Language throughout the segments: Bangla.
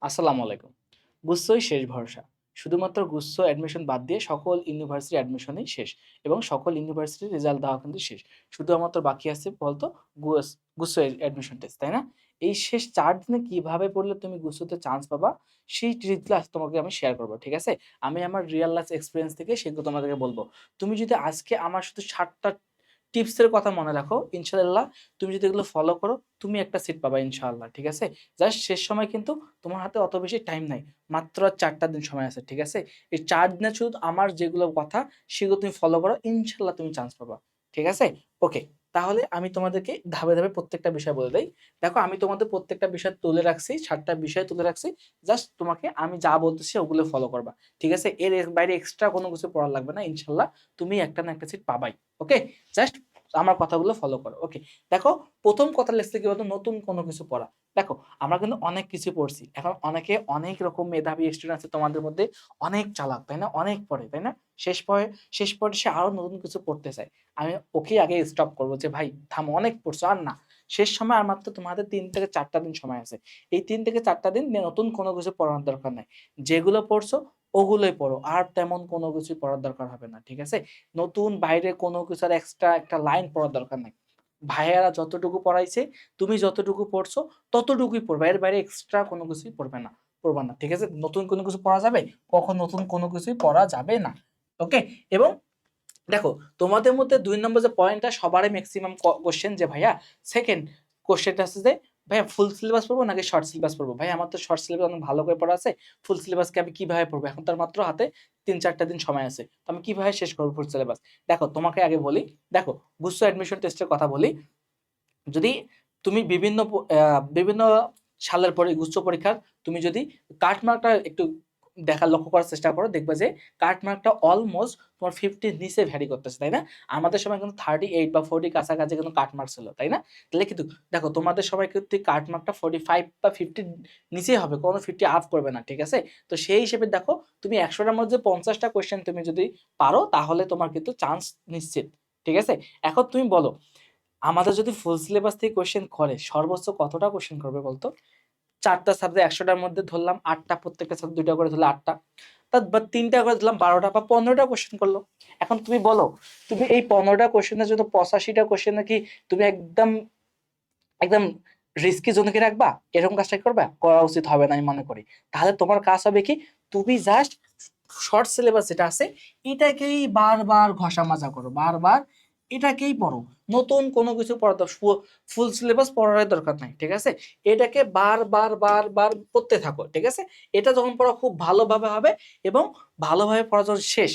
আসসালামু আলাইকুম। গুচ্ছই শেষ ভরসা। শুধুমাত্র গুচ্ছ অ্যাডমিশন বাদ দিয়ে সকল ইউনিভার্সিটি অ্যাডমিশনই শেষ এবং সকল ইউনিভার্সিটির রেজাল্ট দেওয়া কিন্তু শেষ। শুধুমাত্র বাকি আছে বলতো গুস গুচ্ছ অ্যাডমিশন টেস্ট, তাই না? এই শেষ ৪ দিনে কিভাবে পড়লে তুমি গুচ্ছতে চান্স পাবা, সেই ট্রিকগুলো আজ তোমাকে আমি শেয়ার করব। ঠিক আছে? আমি আমার রিয়াল লাইফ এক্সপেরিয়েন্স থেকে সেগুলো তোমাদেরকে বলব। তুমি যদি আজকে আমার শুধু ৭ টা টিপসের কথা মনে রাখো, ইনশাআল্লাহ তুমি যদি এগুলো ফলো করো, তুমি একটা সিট পাবা ইনশাআল্লাহ। ঠিক আছে? জাস্ট শেষ সময় কিন্তু তোমার হাতে অত বেশি টাইম নাই। মাত্র আর ৪ টা দিন সময় আছে। ঠিক আছে? এই ৪ দিনে শুধু আমার যেগুলো কথা সেগুলো তুমি ফলো করো, ইনশাআল্লাহ তুমি চান্স পাবা। ঠিক আছে? ওকে। তাহলে আমি তোমাদেরকে ধাপে, ধাপে প্রত্যেকটা বিষয় বলে দেই। দেখো আমি তোমাদের প্রত্যেকটা বিষয় তুলে রাখছি, ৭ টা বিষয় তুলে রাখছি। জাস্ট তোমাকে আমি যা বলতেছি ওগুলো ফলো করবা। ঠিক আছে? এর বাইরে এক্সট্রা কোনো কিছু পড়া লাগবে না। ইনশাআল্লাহ তুমি একটা না একটা সিট পাবাই। ওকে? জাস্ট আমার কথাগুলো ফলো করো। ওকে। দেখো ১ম কথা লিখছে কি বলতো, নতুন কোনো কিছু পড়া। দেখো আমরা কিন্তু অনেক কিছু পড়ছি। এখন অনেকে অনেক রকম মেধাবী স্টুডেন্ট আছে তোমাদের মধ্যে, অনেক চালাক, তাই না? অনেক পড়ে, তাই না? শেষ পর্যায়ে সে আরো নতুন কিছু পড়তে চায়। আমি ওকেই আগে স্টপ করব যে, "ভাই থামো, অনেক পড়ছো, আর না।" শেষ সময় আর মাত্র তোমার হাতে ৩ থেকে ৪ টা দিন সময় আছে। এই ৩ থেকে ৪ টা দিন নতুন কোনো কিছু পড়ার দরকার নাই। যেগুলো পড়ছো ওগুলোই পড়ো। আর তেমন কোনো কিছুই পড়ার দরকার হবে না। ঠিক আছে? নতুন বাইরে কোনো কিছু আর এক্সট্রা একটা লাইন পড়ার দরকার নাই। ভাইয়ারা যতটুকু পড়াইছে, তুমি যতটুকু পড়ছো ততটুকুই পড়বা। এর বাইরে এক্সট্রা কোনো কিছুই পড়বা না। ঠিক আছে? নতুন কোনো কিছু পড়া যাবে? কখন নতুন কোনো কিছুই পড়া যাবে না। ওকে? এবং দেখো তোমাদের মধ্যে ২ নম্বর যে পয়েন্টটা সবারই মেক্সিমাম কোয়েশ্চেন যে, "ভাইয়া 2nd কোয়েশ্চেনটা আছে যে, ভাইয়া ফুল সিলেবাস পড়বো নাকি শর্ট সিলেবাস পড়বো? ভাই আমার তো শর্ট সিলেবাস অনেক ভালো করে পড়া আছে। ফুল সিলেবাসকে আমি কিভাবে পড়বো? এখন তো আর মাত্র হাতে ৩-৪ টা দিন সময় আছে। তো আমি কিভাবে শেষ করব ফুল সিলেবাস?" দেখো তোমাকে আগে বলি, দেখো গুচ্ছ অ্যাডমিশন টেস্টের কথা বলি। যদি তুমি বিভিন্ন সালের পরে গুচ্ছ পরীক্ষার তুমি যদি কাটমার্কটা একটু লক্ষ্য করার চেষ্টা করো, দেখবা যে কাটমার্কটা অলমোস্ট তোমার 50 র নিচে ভ্যারি করতেছে, তাই না? আমাদের সময় কিন্তু 38 বা 40 কাছাকাছি কিন্তু কাটমার্ক ছিল, তাই না? তাহলে কিন্তু দেখো তোমাদের সময় কিন্তু কাটমার্কটা 45 বা 50 নিচেই হবে, কোনো 50 আপ করবে না, ঠিক আছে? তো সেই হিসেবে দেখো তুমি ১০০ টার মধ্যে ৫০ টা কোয়েশ্চেন তুমি যদি পারো তাহলে তোমার কিন্তু চান্স নিশ্চিত। ঠিক আছে? এখন তুমি বলো আমাদের যদি ফুল সিলেবাস থেকে কোয়েশ্চেন করে, সর্বোচ্চ কতটা কোয়েশ্চেন করবে বলতো? ৪ টা সাবজেক্ট ১০০ টার মধ্যে ধরলাম ৮ টা, প্রত্যেকটা সাবজেক্ট ২ টা করে ধরলে ৮ টা। বা ৩ টা করে ধরলাম ১২ টা বা ১৫ টা কোয়েশ্চেন করলো। এখন তুমি বলো, তুমি এই ১৫ টা কোয়েশ্চেনের জন্য ৮৫ টা কোয়েশ্চেন কি তুমি একদম রিস্কি জোনে কি রাখবা? এরকম কাজটা কি করবা? করা উচিত হবে না আমি মনে করি। তাহলে তোমার কাজ হবে কি? তুমি জাস্ট শর্ট সিলেবাস যেটা আছে এটাকেই বারবার ঘষা মাজা করো। বারবার এটাকেই পড়ো। নতুন কোনো কিছু পড়ার ফুল সিলেবাস পড়ার দরকার নাই। ঠিক আছে? এটাকে বারবার পড়তে থাকো। ঠিক আছে? এটা যখন পড়া খুব ভালোভাবে হবে এবং ভালোভাবে পড়া যখন শেষ,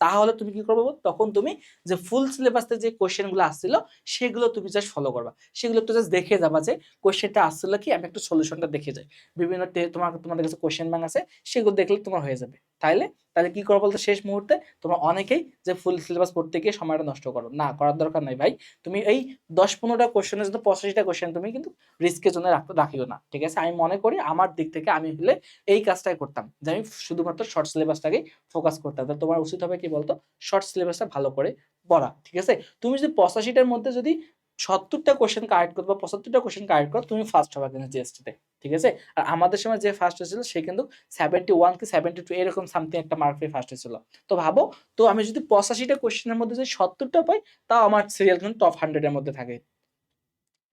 তাহলে তুমি কি করবে? তখন তুমি যে ফুল সিলেবাসে যে কোয়েশ্চেন গুলো আসছিল সেগুলো তুমি জাস্ট ফলো করবা। সেগুলো একটু জাস্ট দেখে যাবা যে কোয়েশ্চেনটা আসছিল কি, আমি একটু সলিউশনটা দেখে যাই। বিভিন্ন তোমাদের কাছে কোয়েশ্চেন ব্যাংক আছে, সেগুলো দেখলে তোমার হয়ে যাবে। তাহলে কি করো বলতো, শেষ মুহূর্তে তোমরা অনেকেই যে ফুল সিলেবাস পড়তে গিয়ে সময়টা নষ্ট করো। না, করার দরকার নাই ভাই। তুমি এই ১০-১৫ টা কোয়েশ্চেনের জন্য ৮৫ টা কোয়েশ্চেন তুমি কিন্তু রিস্কের জন্য রাখিও না। ঠিক আছে? আমি মনে করি আমার দিক থেকে আমি হলে এই কাজটাই করতাম। যে আমি শুধুমাত্র শর্ট সিলেবাসটাকেই ফোকাস করতাম। তো তোমার উচিত হবে কি বলতো, শর্ট সিলেবাসটা ভালো করে পড়া। ঠিক আছে? তুমি যদি ৮৫ টার মধ্যে যদি ৭০ টা কোয়েশ্চেন কারেক্ট করো বা ৭৫ টা কোয়েশ্চেন কারেক্ট করো, তুমি ফার্স্ট হবা কিন্তু জিএসটি তে। ঠিক আছে? আর আমাদের সময় যে ফার্স্ট হয়েছিল সে কিন্তু ৭১ কি ৭২ এরকম সামথিং একটা মার্ক পেয়ে ফার্স্ট হয়েছিল। তো ভাবো, তো আমি যদি ৮৫ টা কোয়েশ্চেনের মধ্যে যদি ৭০ টা পাই, তাও আমার সিরিয়াল কিন্তু টপ 100 এর মধ্যে থাকে।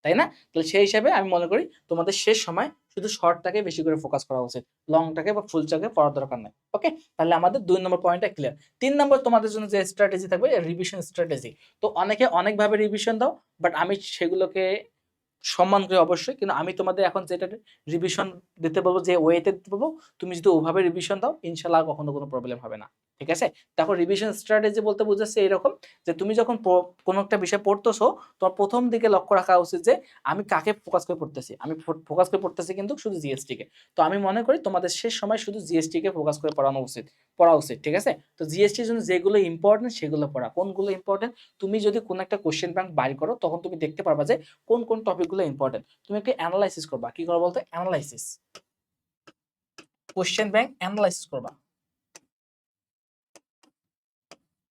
তাই না? তাহলে সেই হিসাবে আমি মনে করি তোমাদের শেষ সময় শুধু শর্টটাকে বেশি করে ফোকাস করা উচিত। লংটাকে বা ফুলটাকে পড়ার দরকার নাই। ওকে? তাহলে আমাদের ২ নম্বর পয়েন্টটা ক্লিয়ার। ৩ নম্বর তোমাদের জন্য যে স্ট্র্যাটেজি থাকবে, রিভিশন স্ট্র্যাটেজি। তো অনেকে অনেকভাবে রিভিশন দাও, বাট আমি সেগুলোকে সম্মান করি অবশ্যই। কিন্তু আমি তোমাদের এখন যেটা রিভিশন দিতে বলব, যে ওয়েতে দিতে বলব, তুমি যদি ওভাবে রিভিশন দাও, ইনশাআল্লাহ আর কখনো কোনো প্রবলেম হবে না। ঠিক আছে? দেখো রিভিশন স্ট্র্যাটেজি বলতে বুঝাচ্ছে এরকম, যে তুমি যখন কোনো একটা বিষয় পড়তেছো, তোমার ১ম দিকে লক্ষ্য রাখা উচিত যে আমি কাকে ফোকাস করে পড়তেছি। আমি ফোকাস করে পড়তেছি কিন্তু শুধু জিএসটি কে। তো আমি মনে করি তোমাদের শেষ সময় শুধু জিএসটি কে ফোকাস করে পড়া উচিত। ঠিক আছে? তো জিএসটির জন্য যেগুলো ইম্পোর্টেন্ট সেগুলো পড়া। কোনগুলো ইম্পোর্টেন্ট? তুমি যদি কোনো একটা কোয়েশ্চেন ব্যাংক বাইর করো, তখন তুমি দেখতে পারবা যে কোন টপিকগুলো ইম্পোর্টেন্ট। তুমি একটু এনালাইসিস করবা। কি করবা বলতো? এনালাইসিস। কোয়েশ্চেন ব্যাংক এনালাইসিস করবা।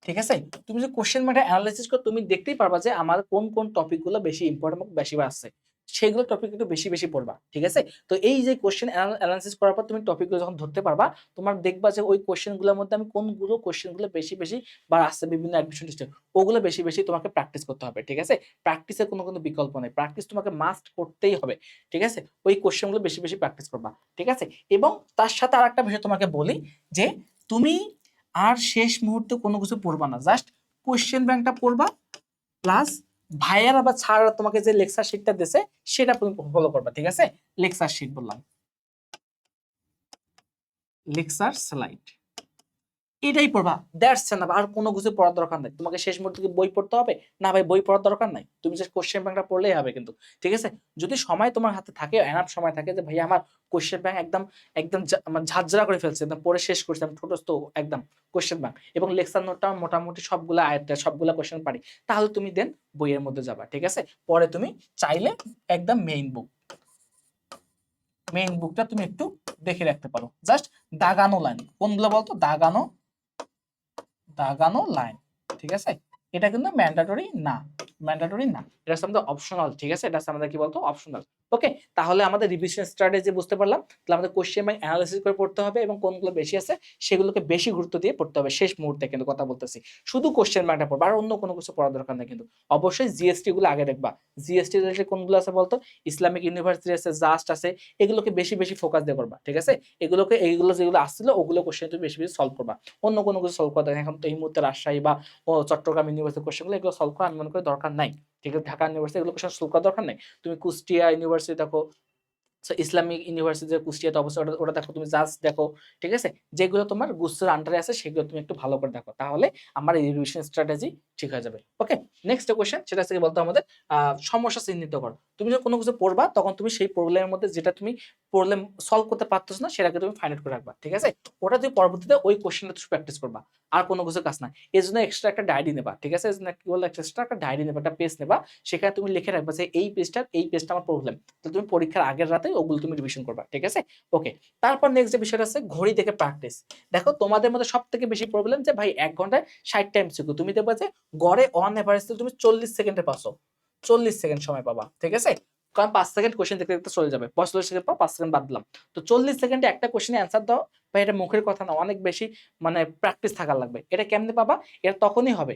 ঠিক আছে? তুমি যদি কোয়েশ্চেন ব্যাংকটা এনালাইসিস করো, তুমি দেখতেই পারবা যে আমার কোন টপিকগুলো বেশি ইম্পোর্টেন্ট এবং বেশি বার আসছে। সেগুলো টপিক একটু বেশি বেশি পড়বা, ঠিক আছে? তো এই যে কোশ্চেন অ্যানালাইসিস করার পর তুমি টপিকগুলো যখন ধরতে পারবা, তোমার দেখবা যে ওই কোশ্চেন গুলোর মধ্যে আমি কোনগুলো কোশ্চেন গুলো বেশি বেশি বা আসছে বিভিন্ন অ্যাডমিশন টেস্টে, ওগুলো বেশি বেশি তোমাকে প্র্যাকটিস করতে হবে, ঠিক আছে? প্র্যাকটিসের কোনো বিকল্প নেই, প্র্যাকটিস তোমাকে মাস্ট করতেই হবে, ঠিক আছে? ওই কোশ্চেন গুলো বেশি বেশি প্র্যাকটিস করবা, ঠিক আছে? এবং তার সাথে আর একটা বিষয় তোমাকে বলি যে তুমি আর শেষ মুহূর্তে কোনো কিছু পড়বা না, জাস্ট কোশ্চেন ব্যাংকটা পড়বা, প্লাস ভাইয়ারা বা স্যাররা তোমাকে যে লেকচার শিটটা দিছে সেটা তুমি ফলো করবা, ঠিক আছে? লেকচার শিট বললাম, লেকচার স্লাইড, এটাই পড়বা, দ্যাটস এনাফ। আর কোনো কিছু পড়ার দরকার নাই। তোমাকে শেষ মুহূর্তে কি বই পড়তে হবে? না ভাই, বই পড়ার দরকার নাই। তুমি জাস্ট কোশ্চেন ব্যাংকটা পড়লেই হবে কিন্তু। ঠিক আছে? যদি সময় তোমার হাতে থাকে, এনাফ সময় থাকে যে ভাই আমার কোশ্চেন ব্যাংক একদম একদম আমার ঝাঁঝরা করে ফেলছে, একদম পড়ে শেষ করছি আমি ঠোঁটস্থ একদম কোশ্চেন ব্যাংক, এবং লেকচার নোটটা মোটামুটি সবগুলা আয়ত্তে, সবগুলা কোশ্চেন পারি, তাহলে তুমি দেন বইয়ের মধ্যে যাবা। ঠিক আছে? পরে তুমি চাইলে একদম মেইন বুকটা তুমি একটু দেখে রাখতে পারো। জাস্ট দাগানো লাইন কোনগুলো বলতো? দাগানো লাইন, ঠিক আছে? এটা কিন্তু ম্যান্ডেটরি না, এটা হচ্ছে আমাদের অপশনাল, ঠিক আছে? এটা হচ্ছে আমাদের কি বলতো? অপশনাল। ওকে, তাহলে আমাদের রিভিশন স্ট্র্যাটেজি বুঝতে পারলাম। তাহলে আমাদের কোশ্চেন ব্যাংক অ্যানালাইসিস করে পড়তে হবে এবং কোনগুলো বেশি আছে সেগুলোকে বেশি গুরুত্ব দিয়ে পড়তে হবে শেষ মুহূর্তে, কিন্তু কথা বলতেছি শুধু কোশ্চেন ব্যাংকটা পড়বা, আর অন্য কোনো কিছু পড়ার দরকার নেই। কিন্তু অবশ্যই জিএসটি গুলো আগে দেখবা। জিএসটি রিলেটেড কোনগুলো আছে বলতো? ইসলামিক ইউনিভার্সিটি আছে, জাস্ট আছে, এগুলোকে বেশি বেশি ফোকাস দিয়ে করবা, ঠিক আছে? এইগুলো যেগুলো আসছিল ওগুলো কোশ্চেন তুমি বেশি বেশি সলভ করবা, অন্য কোনো কিছু সলভ করা এখন তো এই মুহূর্তে রাজশাহী বা চট্টগ্রাম ইউনিভার্সিটির কোশ্চেনগুলো এগুলো সলভ করা আমি মনে করি দরকার নাই, ঠিক আছে? ঢাকা ইউনিভার্সিটি এগুলো কোশ্চেন সলভ করার দরকার নাই। তুমি কুষ্টিয়া ইউনিভার্সিটি দেখো, ইসলামিক ইউনিভার্সিটি কুষ্টিয়াতে অবশ্যই ওটা দেখো, তুমি জাস্ট দেখো, ঠিক আছে? যেগুলো তোমার গুচ্ছের আন্ডারে আছে সেগুলো তুমি একটু ভালো করে দেখো, তাহলে আমার এই রিভিশন স্ট্র্যাটেজি ঠিক হয়ে যাবে। ওকে, নেক্সট কোশ্চেন, সেটা হচ্ছে কি বলতো আমাদের সমস্যা চিহ্নিত করো। তুমি যখন কোনো কিছু পড়বা তখন তুমি সেই প্রবলেমের মধ্যে যেটা তুমি প্রবলেম সলভ করতে পারতেছ না সেটাকে তুমি ফাইন্ড আউট করে রাখবা, ঠিক আছে? ওটা তুমি পরবর্তীতে ওই কোশ্চেনটা তুমি প্র্যাকটিস করবা, আর কোনো কিছু কাজ না। এর জন্য এক্সট্রা একটা ডায়েরি নেবা, ঠিক আছে? এর জন্য কি বলবো, এক্সট্রা একটা ডায়েরি নেবা, একটা পেজ নেবা, সেখানে তুমি লিখে রাখবা যে এই পেজটা আমার প্রবলেম। তো তুমি পরীক্ষার আগের রাতে ওগুলো তুমি রিভিশন করবা, ঠিক আছে? ওকে, তারপর নেক্সট যে বিষয়টা আছে ঘড়ি দেখে প্র্যাকটিস। দেখো তোমাদের মধ্যে সবথেকে বেশি প্রবলেম যে ভাই ১ ঘন্টায় ৬০টা এমসিকিউ, তুমি দেখবা যে গড়ে অন এভারেজ তুমি ৪০ সেকেন্ডে পাসো, ৪০ সেকেন্ড সময় পাবা, ঠিক আছে? কারণ ৫ সেকেন্ড কোশ্চেন দেখতে দেখতে চলে যাবে, ৪৫ সেকেন্ড পর ৫ সেকেন্ড বাদ দিলাম, তো ৪০ সেকেন্ডে একটা কোশ্চেনের অ্যান্সার দাও ভাই, এটা মুখের কথা না, অনেক বেশি মানে প্র্যাকটিস থাকার লাগবে। এটা কেমনে পাবা? এটা তখনই হবে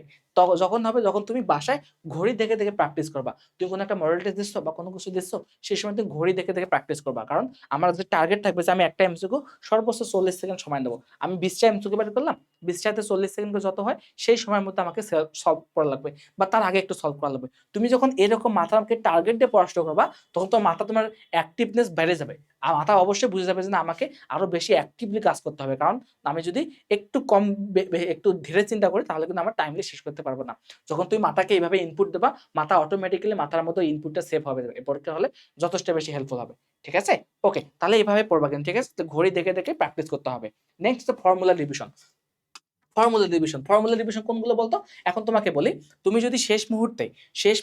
যখন তুমি বাসায় ঘড়ি দেখে দেখে প্র্যাকটিস করবা। তুমি কোনো একটা মডেল টেস্ট দিচ্ছ বা কোনো কিছু দিচ্ছ, সেই সময় তুমি ঘড়ি দেখে দেখে প্র্যাকটিস করবা, কারণ আমার যে টার্গেট থাকবে যে আমি একটা এমসিকিউ সর্বোচ্চ ৪০ সেকেন্ড সময় দেবো, আমি ২০টা এমসিকিউ বের করলাম, ২০টাতে ৪০ সেকেন্ড করে যত হয় সেই সময়ের মধ্যে আমাকে সলভ করা লাগবে বা তার আগে একটু সলভ করা লাগবে। তুমি যখন এরকম মাথাকে টার্গেট দিয়ে পড়াশোনা করবা তখন তো মাথা তোমার অ্যাক্টিভনেস বেড়ে যাবে, আর মাথা অবশ্যই বুঝে যাবে যে না আমাকে আরো বেশি অ্যাক্টিভলি কাজ করতে হবে, কারণ আমি যদি একটু কম একটু ধীরে চিন্তা করি তাহলে কিন্তু আমার টাইমলি শেষ করতে পারবো না। যখন তুমি মাথাকে এইভাবে ইনপুট দেবা, মাথা অটোমেটিক্যালি মাথার মতো ইনপুটটা সেভ হবে, এই পরীক্ষা হলে যথেষ্ট বেশি হেল্পফুল হবে, ঠিক আছে? ওকে, তাহলে এইভাবে পড়বা কিন্তু, ঠিক আছে? তো ঘড়ি দেখে দেখে প্র্যাকটিস করতে হবে। Next formula revision. Formula revision কোনগুলো বলতো? এখন তোমাকে বলি, তুমি যদি শেষ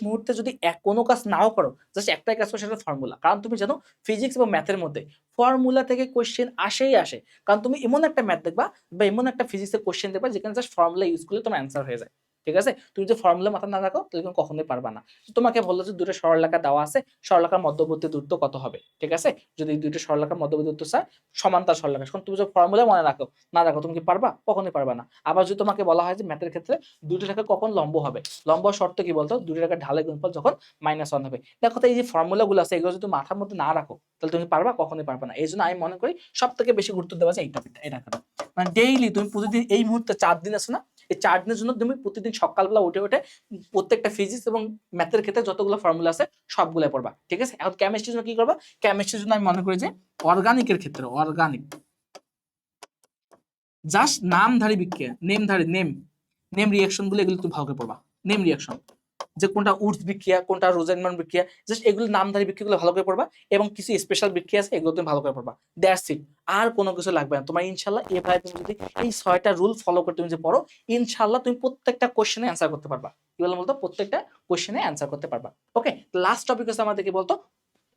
মুহূর্তে যদি কোনো কাজ নাও করো, জাস্ট একটাই কাজ করো, সেটা ফর্মুলা। কারণ তুমি জানো ফিজিক্স এবং ম্যাথের মধ্যে ফর্মুলা থেকে কোশ্চেন আসেই আসে, কারণ তুমি এমন একটা ম্যাথ দেখবা বা এমন একটা ফিজিক্সের কোশ্চেন দেখবা যেখানে জাস্ট ফর্মুলা ইউজ করলে তোমার অ্যান্সার হয়ে যায়, ঠিক আছে? তুমি যদি ফর্মুলা মাথা না রাখো তাহলে তুমি কখনোই পারবা না। তোমাকে বললো যে দুটো সরলরেখা দেওয়া আছে, সরলরেখার মধ্যবর্তী দূরত্ব কত হবে, ঠিক আছে? যদি দুটো সরলরেখার মধ্যবর্তী দূরত্ব চায় সমান্তরাল সরলরেখা, এখন তুমি যদি ফর্মুলা মনে না রাখো তুমি কি পারবা? কখনোই পারবা না। আবার যদি তোমাকে বলা হয় যে ম্যাথের ক্ষেত্রে দুটি রেখা কখন লম্ব হবে, লম্ব শর্ত কি বলতো? দুটি রেখার ঢালের গুণফল যখন -1 হবে। দেখো তো এই যে ফর্মুলা গুলো আছে এগুলো যদি মাথার মধ্যে না রাখো তাহলে তুমি পারবা? কখনোই পারবা না। এই জন্য আমি মনে করি সব থেকে বেশি গুরুত্ব দেওয়া যায় এই টপিকটা, এই রাখাটা। মানে ডেইলি তুমি প্রতিদিন, এই মুহূর্তে ৪ দিন আছে না, এই ৪ দিনের জন্য তুমি প্রতিদিন সকালবেলা উঠে প্রত্যেকটা ফিজিক্স এবং ম্যাথের ক্ষেত্রে যতগুলো ফর্মুলা আছে সবগুলো পড়বা, ঠিক আছে? এখন কেমিস্ট্রির জন্য কি করবা? কেমিস্ট্রির জন্য আমি মনে করি যে অর্গানিকের ক্ষেত্রে জাস্ট নামধারী বিক্রিয়া, নেম রিঅ্যাকশন গুলো এগুলো তুমি ভালো করে পড়বা। নেম রিঅ্যাকশন, যে কোনটা উডস বিক্রিয়া, কোনটা রোজেনমান বিক্রিয়া, জাস্ট এগুলো নামধারী বিক্রিয়াগুলো ভালো করে পড়বা, এবং কিছু স্পেশাল বিক্রিয়া আছে এগুলো তুমি ভালো করে পড়বা। দ্যাটস ইট, আর কোনো কিছু লাগবে না তোমার। ইনশাআল্লাহ এভাবে তুমি যদি এই ৬টা রুল ফলো করে তুমি যে পড়ো, ইনশাআল্লাহ তুমি প্রত্যেকটা কোশ্চেনে অ্যান্সার করতে পারবা। কি বললাম বলতো? প্রত্যেকটা কোশ্চেনে অ্যান্সার করতে পারবা। ওকে, লাস্ট টপিক হচ্ছে আমাদের কি বলতো?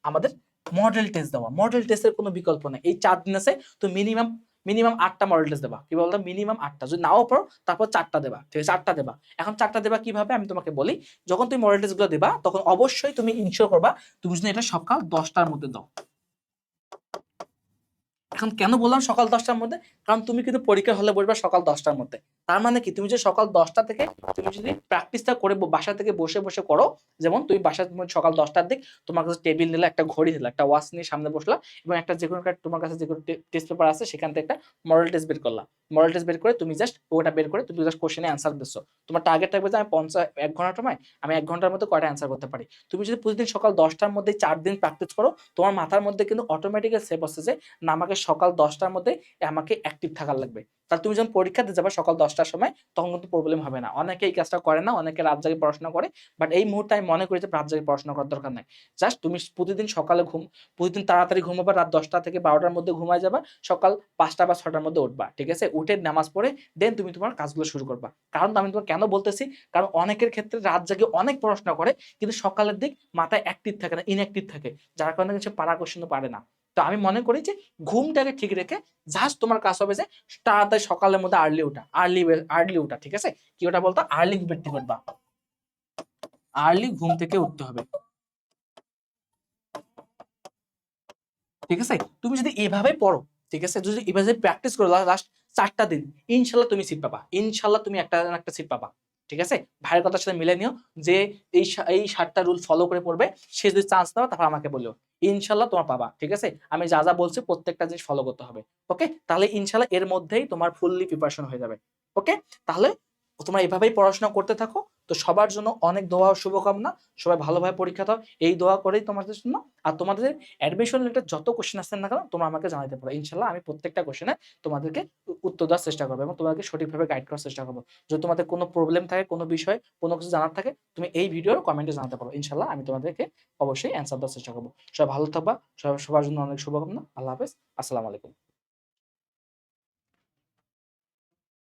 আমাদের মডেল টেস্ট দেওয়া। মডেল টেস্টের কোনো বিকল্প নেই। এই ৪ দিন আছে, তো মিনিমাম মিনিমাম 8টা মডেল টেস্ট দেবা। কি বলতো? মিনিমাম 8টা। যদি নাও পারো তারপর 4টা দেবা। ঠিক আছে? 8টা দেবা। এখন 4টা দেবা কিভাবে আমি তোমাকে বলি। যখন তুমি মডেল টেস্ট গুলো দিবা তখন অবশ্যই তুমি ইনশিওর করবা তুমি যদি এটা সকাল 10টার মধ্যে দাও। এখন কেন বললাম সকাল 10টার মধ্যে? কারণ তুমি কিন্তু পরীক্ষা হলে বসবা সকাল 10টার মধ্যে। তার মানে কি তুমি যে সকাল 10টা থেকে তুমি যদি প্র্যাকটিসটা করে বাসা থেকে বসে বসে করো, যেমন তুমি বাসায় সকাল 10টার দিক তোমার কাছে টেবিল নিলা, একটা ঘড়ি নিলা, একটা ওয়াচ নিয়ে সামনে বসলা এবং একটা যেকোনো তোমার কাছে যেকোনো টেস্ট পেপার আছে সেখান থেকে একটা মডেল টেস্ট বের করলা। মডেল টেস্ট বের করে তুমি জাস্ট ওটা বের করে তুমি জাস্ট কোশ্চেনে অ্যান্সার দিচ্ছ। তোমার টার্গেট থাকবে যে আমি 1 ঘন্টার সময় আমি 1 ঘন্টার মধ্যে কয়টা অ্যান্সার করতে পারি। তুমি যদি প্রতিদিন সকাল 10টার মধ্যে 4 দিন প্র্যাকটিস করো, তোমার মাথার মধ্যে কিন্তু অটোমেটিক্যালি সেভ হচ্ছে যে না আমাকে সকাল 10টার মধ্যে আমাকে অ্যাক্টিভ থাকার লাগবে। তাহলে তুমি যখন পরীক্ষা দিতে যাবে সকাল 10টার সময় তখন কিন্তু প্রবলেম হবে না। অনেকে এই কাজটা করে না, অনেকে রাত জাগে পড়াশোনা করে। বাট এই মুহূর্তে আমি মনে করি যে রাত জাগে পড়াশোনা করার দরকার নাই। জাস্ট তুমি প্রতিদিন সকালে প্রতিদিন তাড়াতাড়ি ঘুমাবা, রাত 10টা থেকে 12টার মধ্যে ঘুমায় যাবা, সকাল 5টা বা 6টার মধ্যে উঠবা। ঠিক আছে? উঠে নামাজ পড়ে দেন তুমি তোমার কাজগুলো শুরু করবা। কারণ আমি তোমাকে কেন বলতেছি, কারণ অনেকের ক্ষেত্রে রাত জাগে অনেক পড়াশোনা করে কিন্তু সকালের দিক মাথায় অ্যাক্টিভ থাকে না, ইনঅ্যাক্টিভ থাকে। যার কারণে সে পারা কোশ্চেনও পারে না। তো আমি মনে করি যে ঘুমটাকে ঠিক রেখে জাস্ট তোমার কাজ হবে যে তাড়াতাড়ি সকালের মধ্যে আর্লি ওঠা, আর্লি ওঠা। ঠিক আছে? কি ওটা বলতো? আর্লি ঘুম থেকে উঠবা। আর্লি ঘুম থেকে উঠতে হবে। ঠিক আছে? তুমি যদি এভাবে পড়ো, ঠিক আছে? যদি এভাবে প্র্যাকটিস করো লাস্ট 4টা দিন, ইনশাআল্লাহ তুমি সিট পাবা। ইনশাআল্লাহ তুমি একটা না একটা সিট পাবা। ঠিক আছে? ভাইয়ের কথার সাথে মিলাই নিও যে এই 7টা রুল ফলো করে পড়বে। সে যদি চান্স নাও তারপর আমাকে বলিও। ইনশাআল্লাহ তোমার পাবা। ঠিক আছে? আমি যা, যা বলছি প্রত্যেকটা জিনিস ফলো করতে হবে। ওকে? তাহলে ইনশাআল্লাহ এর মধ্যেই তোমার ফুললি প্রিপারেশন হয়ে যাবে। ওকে? তাহলে তোমরা এভাবেই পড়াশোনা করতে থাকো। তো সবার জন্য অনেক দোয়া ও শুভকামনা। সবাই ভালোভাবে পরীক্ষা দাও। এই দোয়া করেই তোমাদের জন্য। আর তোমাদের অ্যাডমিশন রিলেটেড যত কোশ্চেন আসেন না কেন তোমরা আমাকে জানাতে পারো। ইনশাআল্লাহ আমি প্রত্যেকটা কোশ্চেনে তোমাদেরকে উত্তর দেওয়ার চেষ্টা করব এবং তোমাদেরকে সঠিকভাবে গাইড করার চেষ্টা করব। যদি তোমাদের কোনো প্রবলেম থাকে, কোনো বিষয়, কোনো কিছু জানার থাকে, তুমি এই ভিডিওর কমেন্টে জানাতে পারো। ইনশাআল্লাহ আমি তোমাদেরকে অবশ্যই অ্যান্সার দেওয়ার চেষ্টা করব। সবাই ভালো থাকবা। সবার জন্য অনেক শুভকামনা। আল্লাহ হাফেজ। আসসালামু আলাইকুম।